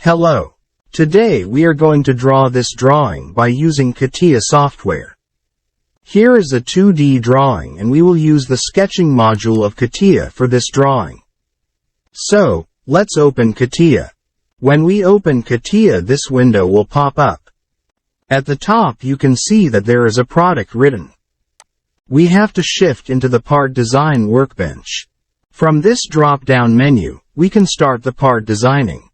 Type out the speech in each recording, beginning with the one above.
Hello. Today we are going to draw this drawing by using CATIA software. Here is a 2D drawing and we will use the sketching module of CATIA for this drawing. So, let's open CATIA. When we open CATIA, this window will pop up. At the top you can see that there is a product written. We have to shift into the Part Design workbench. From this drop-down menu, we can start the part designing.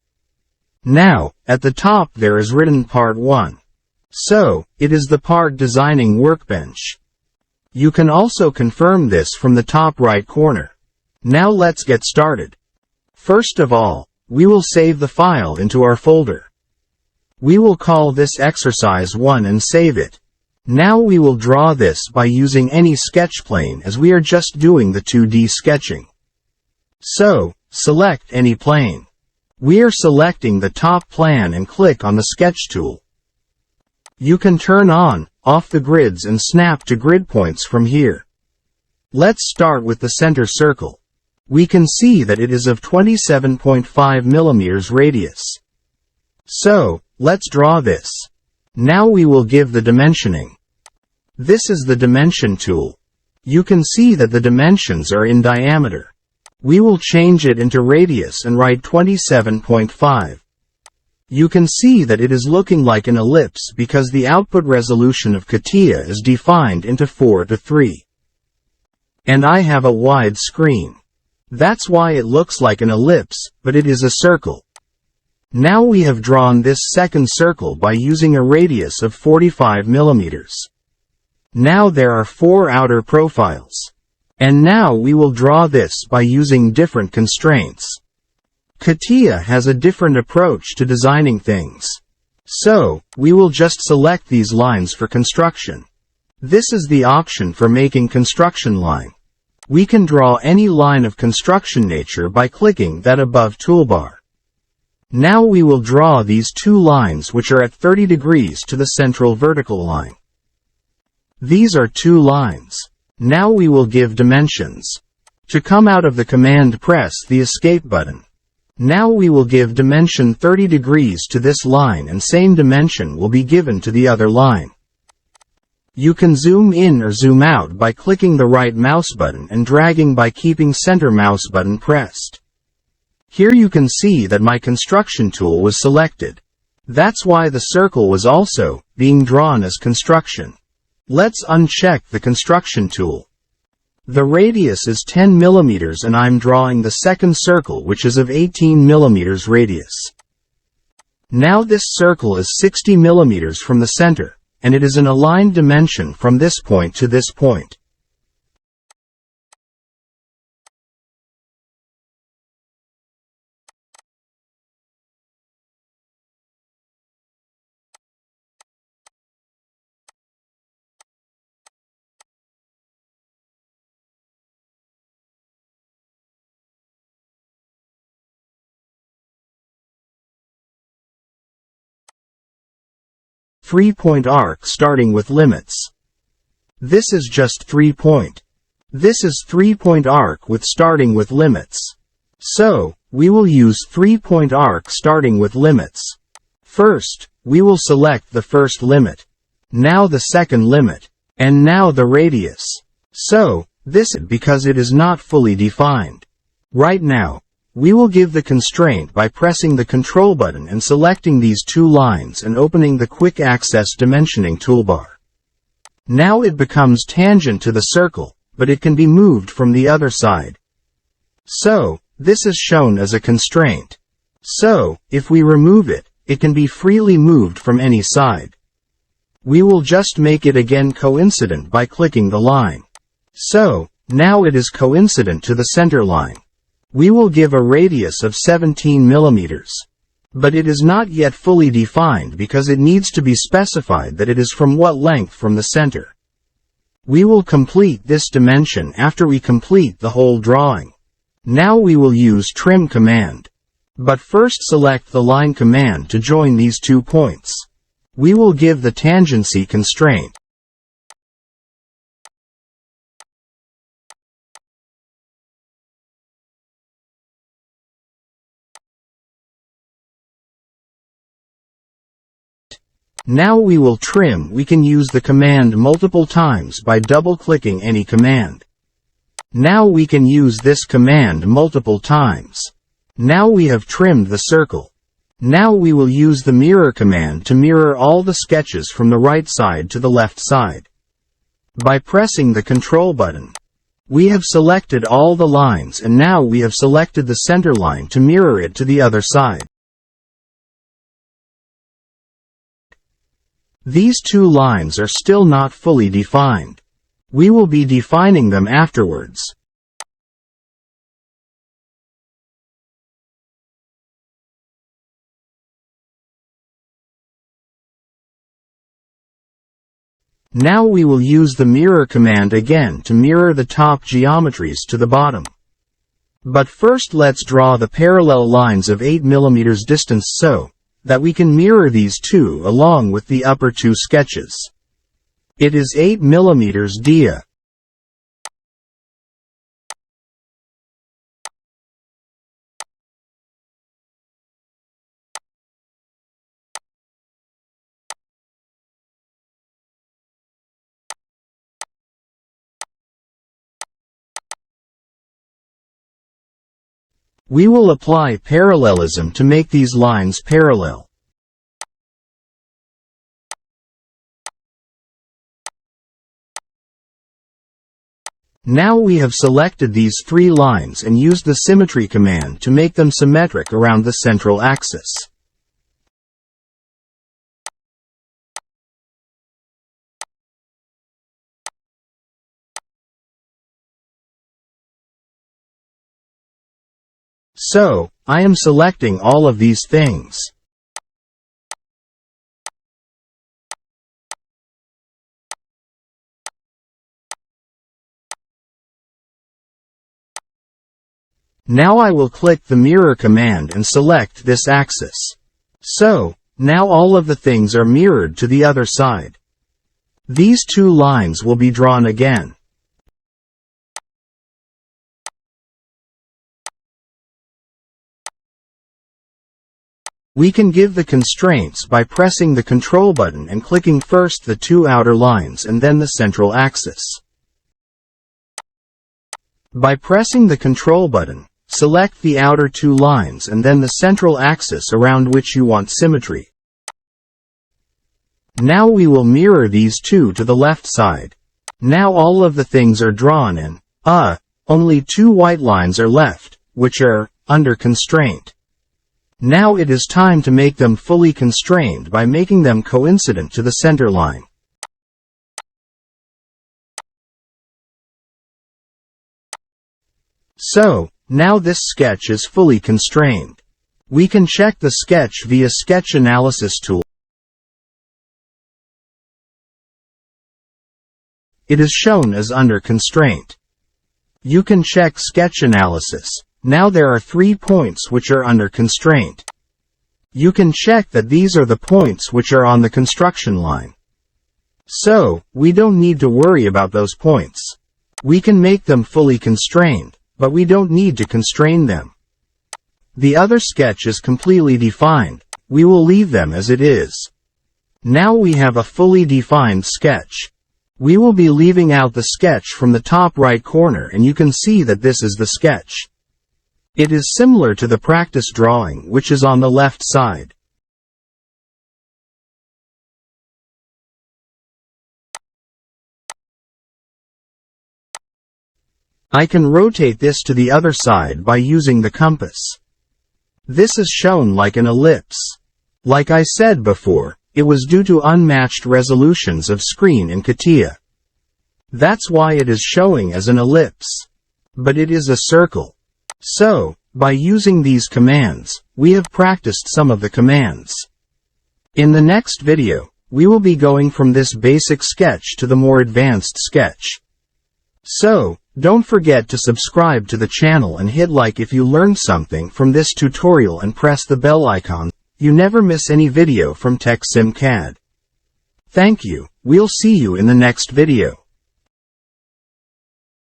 Now, at the top there is written Part 1. So, it is the part designing workbench. You can also confirm this from the top right corner. Now let's get started. First of all, we will save the file into our folder. We will call this exercise 1 and save it. Now we will draw this by using any sketch plane as we are just doing the 2D sketching. So, select any plane. We are selecting the top plan and click on the sketch tool. You can turn on, off the grids and snap to grid points from here. Let's start with the center circle. We can see that it is of 27.5 mm radius. So, let's draw this. Now we will give the dimensioning. This is the dimension tool. You can see that the dimensions are in diameter. We will change it into radius and write 27.5. You can see that it is looking like an ellipse because the output resolution of CATIA is defined into 4:3. And I have a wide screen. That's why it looks like an ellipse, but it is a circle. Now we have drawn this second circle by using a radius of 45 mm. Now there are 4 outer profiles. And now we will draw this by using different constraints. CATIA has a different approach to designing things. So, we will just select these lines for construction. This is the option for making construction line. We can draw any line of construction nature by clicking that above toolbar. Now we will draw these 2 lines which are at 30 degrees to the central vertical line. These are 2 lines. Now we will give dimensions. To come out of the command, press the escape button. Now we will give dimension 30 degrees to this line and same dimension will be given to the other line. You can zoom in or zoom out by clicking the right mouse button and dragging by keeping center mouse button pressed. Here you can see that my construction tool was selected. That's why the circle was also being drawn as construction. Let's uncheck the construction tool. The radius is 10 mm and I'm drawing the second circle which is of 18 mm radius. Now this circle is 60 mm from the center, and it is an aligned dimension from this point to this point. Three-point arc starting with limits. This is just 3-point. This is 3-point arc with starting with limits. So, we will use 3-point arc starting with limits. First, we will select the first limit. Now the second limit. And now the radius. So, this is because it is not fully defined. Right now, we will give the constraint by pressing the control button and selecting these 2 lines and opening the quick access dimensioning toolbar. Now it becomes tangent to the circle, but it can be moved from the other side. So, this is shown as a constraint. So, if we remove it, it can be freely moved from any side. We will just make it again coincident by clicking the line. So, now it is coincident to the center line. We will give a radius of 17 mm. But it is not yet fully defined because it needs to be specified that it is from what length from the center. We will complete this dimension after we complete the whole drawing. Now we will use trim command. But first select the line command to join these 2 points. We will give the tangency constraint. Now we will trim. We can use the command multiple times by double-clicking any command. Now we can use this command multiple times. Now we have trimmed the circle. Now we will use the mirror command to mirror all the sketches from the right side to the left side. By pressing the Control button, we have selected all the lines, and now we have selected the center line to mirror it to the other side. These two lines are still not fully defined. We will be defining them afterwards. Now we will use the mirror command again to mirror the top geometries to the bottom. But first let's draw the parallel lines of 8 mm distance so that we can mirror these two along with the upper two sketches. It is 8 mm dia. We will apply parallelism to make these lines parallel. Now we have selected these three lines and used the symmetry command to make them symmetric around the central axis. So, I am selecting all of these things. Now I will click the mirror command and select this axis. So, now all of the things are mirrored to the other side. These two lines will be drawn again. We can give the constraints by pressing the Control button and clicking first the two outer lines and then the central axis. By pressing the Control button, select the outer two lines and then the central axis around which you want symmetry. Now we will mirror these two to the left side. Now all of the things are drawn and, only two white lines are left, which are under constraint. Now it is time to make them fully constrained by making them coincident to the center line. So, now this sketch is fully constrained. We can check the sketch via Sketch Analysis tool. It is shown as under constraint. You can check Sketch Analysis. Now there are 3 points which are under constraint. You can check that these are the points which are on the construction line. So, we don't need to worry about those points. We can make them fully constrained, but we don't need to constrain them. The other sketch is completely defined. We will leave them as it is. Now we have a fully defined sketch. We will be leaving out the sketch from the top right corner, and you can see that this is the sketch. It is similar to the practice drawing, which is on the left side. I can rotate this to the other side by using the compass. This is shown like an ellipse. Like I said before, it was due to unmatched resolutions of screen in CATIA. That's why it is showing as an ellipse. But it is a circle. So, by using these commands, we have practiced some of the commands. In the next video, we will be going from this basic sketch to the more advanced sketch. So, don't forget to subscribe to the channel and hit like if you learned something from this tutorial and press the bell icon. You never miss any video from TechSim CAD. Thank you. We'll see you in the next video.